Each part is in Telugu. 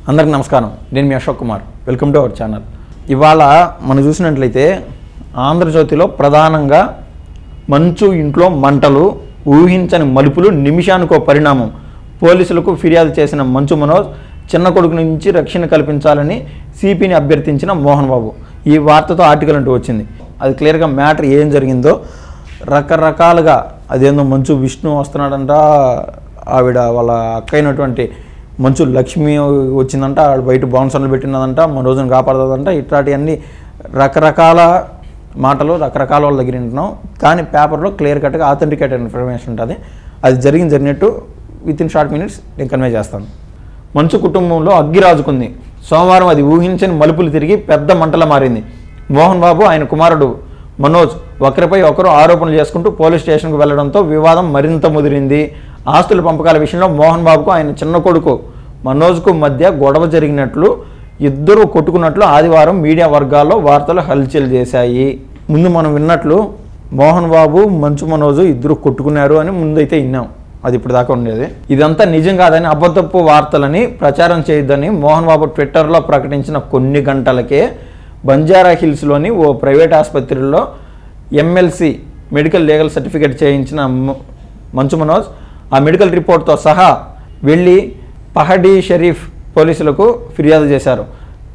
అందరికీ నమస్కారం. నేను మీ Ashok Kumar. Welcome to our channel. ఇవాళ మనం చూసినట్లయితే ఆంధ్రజ్యోతిలో ప్రధానంగా మంచు ఇంట్లో మంటలు, ఊహించని మలుపులు, నిమిషానికో పరిణామం. పోలీసులకు ఫిర్యాదు చేసిన మంచు మనోజ్ చిన్న కొడుకు నుంచి రక్షణ కల్పించాలని సిపిని అభ్యర్థించిన మోహన్ బాబు. ఈ వార్తతో ఆర్టికల్ అంటూ వచ్చింది. అది క్లియర్గా మ్యాటర్ ఏం జరిగిందో రకరకాలుగా అదేందో మంచు విష్ణు వస్తున్నాడంట, ఆవిడ వాళ్ళ అక్క అయినటువంటి మంచు లక్ష్మి వచ్చిందంట, ఆవిడ బయట బౌన్సర్లు పెట్టినదంట, మన రోజును కాపాడుతుందంట, ఇట్లాంటివన్నీ రకరకాల మాటలు రకరకాల వాళ్ళ దగ్గర వింటున్నాం. కానీ పేపర్లో క్లియర్ కట్గా ఆథెంటికేటెడ్ ఇన్ఫర్మేషన్ ఉంటుంది. అది జరిగినట్టు వితిన్ షార్ట్ మినిట్స్ నేను కన్వే చేస్తాను. మంచు కుటుంబంలో అగ్గి రాజుకుంది. సోమవారం అది ఊహించని మలుపులు తిరిగి పెద్ద మంటల మారింది. మోహన్ బాబు, ఆయన కుమారుడు మనోజ్ ఒకరిపై ఒకరు ఆరోపణలు చేసుకుంటూ పోలీస్ స్టేషన్కు వెళ్లడంతో వివాదం మరింత ముదిరింది. ఆస్తుల పంపకాల విషయంలో మోహన్ బాబుకు ఆయన చిన్న కొడుకు మనోజ్కు మధ్య గొడవ జరిగినట్లు, ఇద్దరు కొట్టుకున్నట్లు ఆదివారం మీడియా వర్గాల్లో వార్తలు హల్చల్ చేశాయి. ముందు మనం విన్నట్లు మోహన్ బాబు, మంచు మనోజు ఇద్దరు కొట్టుకున్నారు అని ముందైతే విన్నాం. అది ఇప్పుడు దాకా ఉండేది. ఇదంతా నిజం కాదని, అబద్ధపు వార్తలని ప్రచారం చేయొద్దని మోహన్ బాబు ట్విట్టర్లో ప్రకటించిన కొన్ని గంటలకే బంజారా హిల్స్లోని ఓ ప్రైవేట్ ఆసుపత్రిలో ఎమ్మెల్సీ మెడికల్ లీగల్ సర్టిఫికేట్ చేయించిన మంచు మనోజ్ ఆ మెడికల్ రిపోర్ట్తో సహా వెళ్ళి పహడీ షరీఫ్ పోలీసులకు ఫిర్యాదు చేశారు.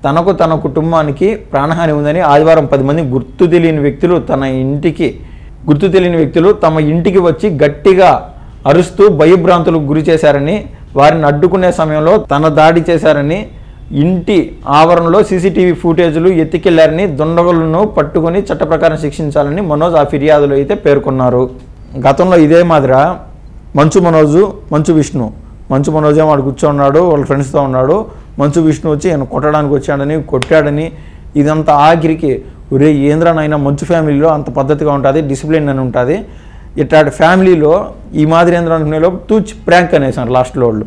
తనకు తన కుటుంబానికి ప్రాణహాని ఉందని ఆదివారం 10 మంది గుర్తు తెలియని వ్యక్తులు తమ ఇంటికి వచ్చి గట్టిగా అరుస్తూ భయభ్రాంతులకు గురి చేశారని, వారిని అడ్డుకునే సమయంలో తన దాడి చేశారని, ఇంటి ఆవరణలో సీసీటీవీ ఫుటేజ్లు ఎత్తికెళ్లారని, దుండగులను పట్టుకుని చట్ట ప్రకారం శిక్షించాలని మనోజ్ ఆ ఫిర్యాదులో అయితే పేర్కొన్నారు. గతంలో ఇదే మాదిరా మంచు మనోజు, మంచు విష్ణు, మంచు మనోజ్ ఏమో వాడు కూర్చోన్నాడు, వాళ్ళ ఫ్రెండ్స్తో ఉన్నాడు. మంచు విష్ణు వచ్చి ఆయన కొట్టడానికి వచ్చాడని, కొట్టాడని, ఇదంతా ఆఖరికి ఒరే ఏంద్రనైనా మంచు ఫ్యామిలీలో అంత పద్ధతిగా ఉంటుంది, డిసిప్లిన్ అని ఉంటుంది. ఇట్లాంటి ఫ్యామిలీలో ఈ మాదిరి ఏంద్ర అనుకునేలో తూచి ప్రాంక్ అనేసారు లాస్ట్లో వాళ్ళు.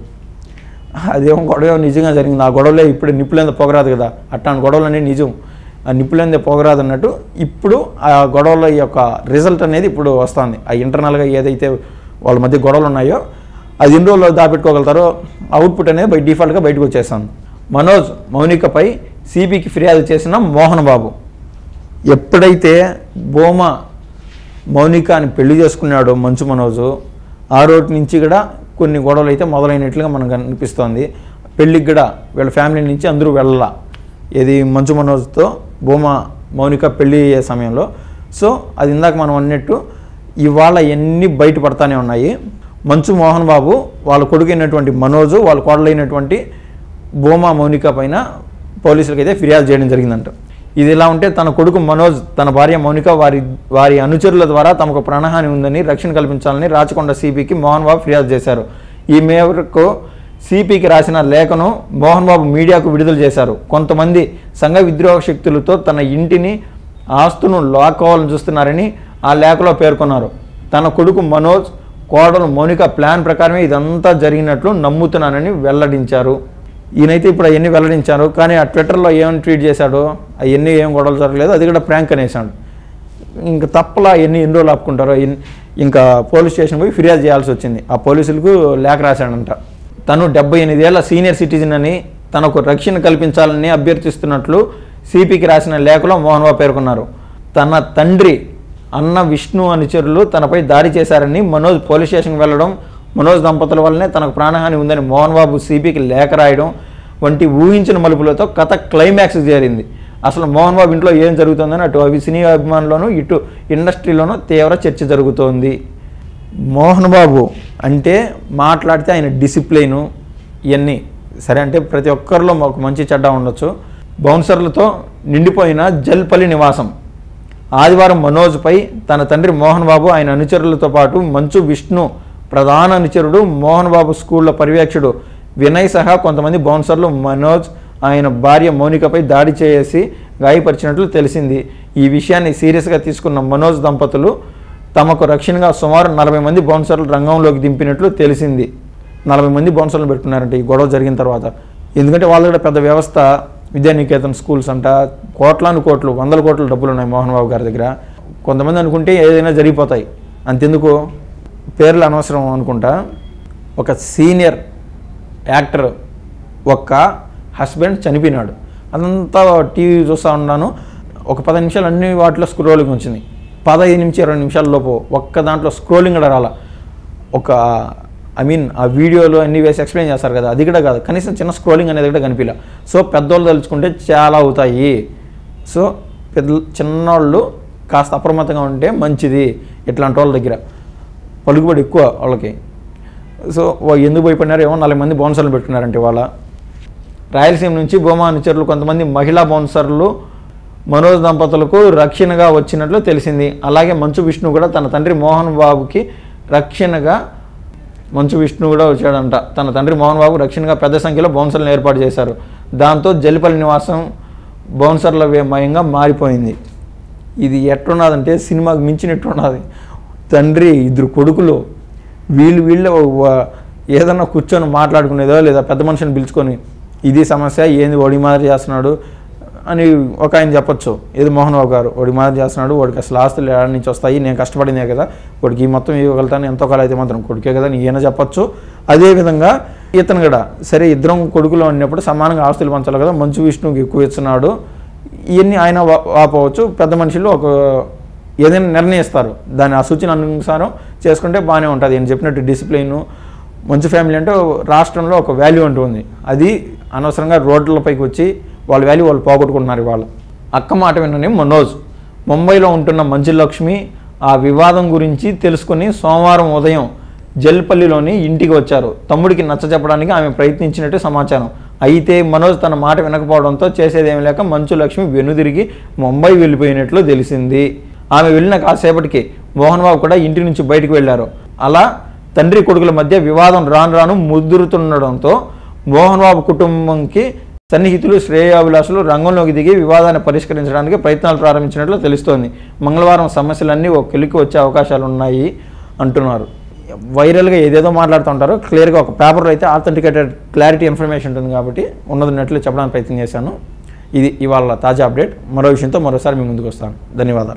అదేమో గొడవ నిజంగా జరిగింది. ఆ గొడవలే ఇప్పుడు నిప్పులేంద పోగరాదు కదా, అట్లాంటి గొడవలనే నిజం. ఆ నిప్పులేందే పోగరాదు అన్నట్టు ఇప్పుడు ఆ గొడవల యొక్క రిజల్ట్ అనేది ఇప్పుడు వస్తుంది. ఆ ఇంటర్నల్గా ఏదైతే వాళ్ళ మధ్య గొడవలు ఉన్నాయో అది ఎన్ని రోజుల్లో దాపెట్టుకోగలుగుతారో అవుట్పుట్ అనేది బై డిఫాల్ట్గా బయటకు వచ్చేస్తాను. మనోజ్, మౌనికపై సిబికి ఫిర్యాదు చేసిన మోహన్ బాబు ఎప్పుడైతే బోమా మౌనిక అని పెళ్లి చేసుకున్నాడో మంచు మనోజు, ఆ రోజు నుంచి కూడా కొన్ని గొడవలు అయితే మొదలైనట్లుగా మనకు అనిపిస్తోంది. పెళ్ళికి కూడా వీళ్ళ ఫ్యామిలీ నుంచి అందరూ వెళ్ళాల, ఏది మంచు మనోజ్తో బోమా మౌనిక పెళ్ళి అయ్యే సమయంలో. సో అది ఇందాక మనం అన్నట్టు ఇవాళ ఎన్ని బయటపడతానే ఉన్నాయి. మంచు మోహన్ బాబు వాళ్ళ కొడుకైనటువంటి మనోజు, వాళ్ళ కోడలైనటువంటి బోమా మౌనిక పైన పోలీసులకి అయితే ఫిర్యాదు చేయడం జరిగిందంట. ఇది ఇలా ఉంటే తన కొడుకు మనోజ్, తన భార్య మౌనిక వారి అనుచరుల ద్వారా తమకు ప్రాణహాని ఉందని రక్షణ కల్పించాలని రాచకొండ సిపికి మోహన్ బాబు ఫిర్యాదు చేశారు. ఈ మేరకు సిపికి రాసిన లేఖను మోహన్ బాబు మీడియాకు విడుదల చేశారు. కొంతమంది సంఘ విద్రోహ శక్తులతో తన ఇంటిని, ఆస్తును లాక్కోవాలని చూస్తున్నారని ఆ లేఖలో పేర్కొన్నారు. తన కొడుకు మనోజ్, కోడలు మౌనిక ప్లాన్ ప్రకారమే ఇదంతా జరిగినట్లు నమ్ముతున్నానని వెల్లడించారు. ఈయనైతే ఇప్పుడు అవన్నీ వెల్లడించారు. కానీ ఆ ట్విట్టర్లో ఏమైనా ట్వీట్ చేశాడో అవన్నీ ఏం గొడవలు జరగలేదు, అది కూడా ప్రాంక్ అనేసాడు. ఇంకా తప్పలా ఎన్ని రోజులు ఆపుకుంటారో. ఇంకా పోలీస్ స్టేషన్ పోయి ఫిర్యాదు చేయాల్సి వచ్చింది. ఆ పోలీసులకు లేఖ రాశాడంట. తను 78 ఏళ్ల సీనియర్ సిటిజన్ అని, తనకు రక్షణ కల్పించాలని అభ్యర్థిస్తున్నట్లు సిపికి రాసిన లేఖలో మోహన్ బాబు పేర్కొన్నారు. తన తండ్రి అన్న విష్ణు అనుచరులు తనపై దాడి చేశారని, మనోజ్ పోలీస్ స్టేషన్కి వెళ్ళడం, మనోజ్ దంపతుల వల్లనే తనకు ప్రాణహాని ఉందని మోహన్ బాబు సిపికి లేఖ రాయడం వంటి ఊహించిన మలుపులతో కథ క్లైమాక్స్ చేరింది. అసలు మోహన్ బాబు ఇంట్లో ఏం జరుగుతుందని అటు సినీ అభిమానుల్లోనూ ఇటు ఇండస్ట్రీలోనూ తీవ్ర చర్చ జరుగుతోంది. మోహన్ బాబు అంటే మాట్లాడితే ఆయన డిసిప్లైను ఇవన్నీ సరే, అంటే ప్రతి ఒక్కరిలో ఒక మంచి చెడ్డ ఉండొచ్చు. బౌన్సర్లతో నిండిపోయిన జల్పల్లి నివాసం. ఆదివారం మనోజ్పై తన తండ్రి మోహన్ బాబు, ఆయన అనుచరులతో పాటు మంచు విష్ణు ప్రధాన అనుచరుడు, మోహన్ బాబు స్కూళ్ల పర్యవేక్షకుడు వినయ్ సహా కొంతమంది బౌన్సర్లు మనోజ్, ఆయన భార్య మౌనికపై దాడి చేసి గాయపరిచినట్లు తెలిసింది. ఈ విషయాన్ని సీరియస్గా తీసుకున్న మనోజ్ దంపతులు తమకు రక్షణగా సుమారు 40 మంది బౌన్సర్లు రంగంలోకి దింపినట్లు తెలిసింది. 40 మంది బౌన్సర్లు పెట్టుకున్నారంటే ఈ గొడవ జరిగిన తర్వాత. ఎందుకంటే వాళ్ళు కూడా పెద్ద వ్యవస్థ, విద్యానికేతన్ స్కూల్స్ అంట, కోట్లాను కోట్లు, 100 కోట్ల డబ్బులు ఉన్నాయి మోహన్ బాబు గారి దగ్గర. కొంతమంది అనుకుంటే ఏదైనా జరిగిపోతాయి, అంతెందుకు పేర్లు అనవసరం అనుకుంటా. ఒక సీనియర్ యాక్టర్ ఒక్క హస్బెండ్ చనిపోయినాడు. అదంతా టీవీ చూస్తూ ఉన్నాను. ఒక 10 నిమిషాలు అన్ని వాటిలో స్క్రోలింగ్ వచ్చింది. 15 నుంచి 20 నిమిషాల లోపు ఒక్క దాంట్లో స్క్రోలింగ్ కూడా రాలా. ఆ వీడియోలో అన్ని వేసి ఎక్స్ప్లెయిన్ చేస్తారు కదా, అది కూడా కాదు, కనీసం చిన్న స్క్రోలింగ్ అనేది కూడా కనిపించలే. సో పెద్దోళ్ళు తలుచుకుంటే చాలా అవుతాయి. సో చిన్నోళ్ళు కాస్త అప్రమత్తంగా ఉంటే మంచిది. ఇట్లాంటి వాళ్ళ దగ్గర పలుకుబడి ఎక్కువ వాళ్ళకి. సో ఎందుకు భయపడినారు ఏమో 4 మంది బౌన్సర్లు పెట్టుకున్నారంటే వాళ్ళ రాయలసీమ నుంచి భూమా అనుచరులు కొంతమంది మహిళా బౌన్సర్లు మనోజ్ దంపతులకు రక్షణగా వచ్చినట్లు తెలిసింది. అలాగే మంచు విష్ణు కూడా తన తండ్రి మోహన్ బాబుకి రక్షణగా వచ్చాడంట. తన తండ్రి మోహన్ బాబు రక్షణగా పెద్ద సంఖ్యలో బౌన్సర్లను ఏర్పాటు చేశారు. దాంతో జల్లిపల్లి నివాసం బౌన్సర్ల మయంగా మారిపోయింది. ఇది ఎట్టున్నదంటే సినిమాకి మించినట్టున్నది. తండ్రి 2 కొడుకులు వీళ్ళు ఏదన్నా కూర్చొని మాట్లాడుకునేదో లేదా పెద్ద మనిషిని పిలుచుకొని ఇది సమస్య ఏంది వాడి మాదిరి చేస్తున్నాడు అని ఒక ఆయన చెప్పొచ్చు. ఏది మోహన్ బాబు గారు వాడి మాదిరి చేస్తున్నాడు, వాడికి అసలు ఆస్తులు ఏడాది నుంచి వస్తాయి, నేను కష్టపడిందే కదా, వాడికి ఈ మొత్తం ఇవ్వగలుగుతాను, ఎంతో కాలం అయితే మాత్రం కొడుకే కదా ఈయన చెప్పొచ్చు. అదేవిధంగా ఇతను కూడా సరే ఇద్దరం కొడుకులు అన్నప్పుడు సమానంగా ఆస్తులు పంచాలి కదా, మంచు విష్ణుకి ఎక్కువ ఇస్తున్నాడు, ఇవన్నీ ఆయన వాపోవచ్చు. పెద్ద మనుషులు ఏదైనా నిర్ణయిస్తారు, దాని ఆ సూచన అనుసారం చేసుకుంటే బాగానే ఉంటుంది. నేను చెప్పినట్టు డిసిప్లిన్ మంచి ఫ్యామిలీ అంటే రాష్ట్రంలో ఒక వాల్యూ ఉంటుంది. అది అనవసరంగా రోడ్లపైకి వచ్చి వాళ్ళ వాల్యూ వాళ్ళు పోగొట్టుకుంటున్నారు. వాళ్ళు అక్క మాట వినని మనోజ్ ముంబైలో ఉంటున్న మంచు లక్ష్మి ఆ వివాదం గురించి తెలుసుకుని సోమవారం ఉదయం జల్పల్లిలోని ఇంటికి వచ్చారు. తమ్ముడికి నచ్చ చెప్పడానికి ఆమె ప్రయత్నించినట్టు సమాచారం. అయితే మనోజ్ తన మాట వినకపోవడంతో చేసేదేమీ లేక మంచు లక్ష్మి వెనుదిరిగి ముంబై వెళ్ళిపోయినట్లు తెలిసింది. ఆమె వెళ్ళిన కాసేపటికి మోహన్ బాబు కూడా ఇంటి నుంచి బయటకు వెళ్లారు. అలా తండ్రి కొడుకుల మధ్య వివాదం రాను ముదురుతుండడంతో మోహన్ బాబు కుటుంబంకి సన్నిహితులు శ్రేయాభిలాషులు రంగంలోకి దిగి వివాదాన్ని పరిష్కరించడానికి ప్రయత్నాలు ప్రారంభించినట్లు తెలుస్తోంది. మంగళవారం సమస్యలన్నీ ఒక కెలికి వచ్చే అవకాశాలు ఉన్నాయి అంటున్నారు. వైరల్గా ఏదేదో మాట్లాడుతూ ఉంటారు. క్లియర్గా ఒక పేపర్లో అయితే ఆథెంటికేటెడ్ క్లారిటీ ఇన్ఫర్మేషన్ ఉంటుంది కాబట్టి ఉన్నట్లు చెప్పడానికి ప్రయత్నం చేశాను. ఇది ఇవాళ తాజా అప్డేట్. మరో విషయంతో మరోసారి మీ ముందుకు వస్తాను. ధన్యవాదాలు.